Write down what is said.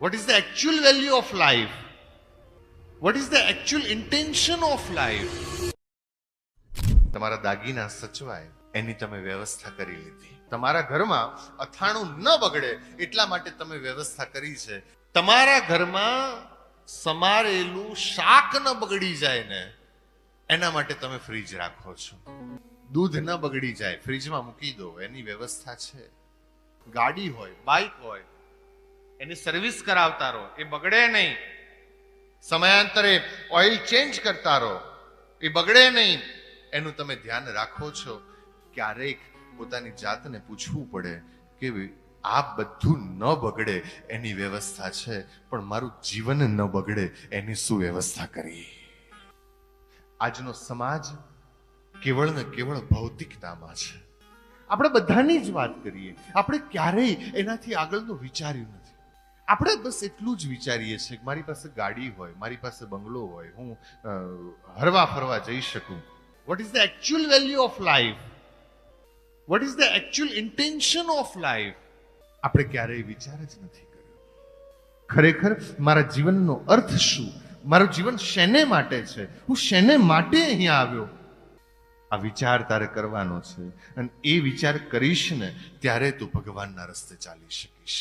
What is the actual value of life? What is the actual intention of life? તમારા દાગીના સચવાય એની તમે વ્યવસ્થા કરી લીધી. તમારા ઘરમાં અથાણું ન બગડે એટલા માટે તમે વ્યવસ્થા કરી છે. તમારા ઘરમાં સમારેલું શાક ન બગડી જાય ને એના માટે તમે ફ્રીજ રાખો છો. દૂધ ન બગડી જાય ફ્રીજમાં મૂકી દો એની વ્યવસ્થા છે. ગાડી હોય, બાઇક હોય, એની સર્વિસ કરાવતા રહો, એ બગડે નહીં. સમયાંતરે ઓઇલ ચેન્જ કરતા રહો, એ બગડે નહીં. એનું તમે ધ્યાન રાખો છો. ક્યારેક પોતાની જાતને પૂછવું પડે કે આ બધું ન બગડે એની વ્યવસ્થા છે, પણ મારું જીવન ન બગડે એની શું વ્યવસ્થા કરી? આજનો સમાજ કેવળ ને કેવળ ભૌતિકતામાં છે. આપણે બધાની જ વાત કરીએ, આપણે ક્યારેય એનાથી આગળનું વિચાર્યું નથી. આપણે બસ એટલું જ વિચારીએ છીએ કે મારી પાસે ગાડી હોય, મારી પાસે બંગલો હોય, હું હરવા ફરવા જઈ શકું. What is the actual value of life? What is the actual intention of life? આપણે ક્યારેય વિચાર જ નથી કર્યો. ખરેખર મારા જીવનનો અર્થ શું? મારું જીવન શેને માટે છે? હું શેને માટે અહીંયા આવ્યો? આ વિચાર તારે કરવાનો છે, અને એ વિચાર કરીશ ને ત્યારે તું ભગવાનના રસ્તે ચાલી શકીશ.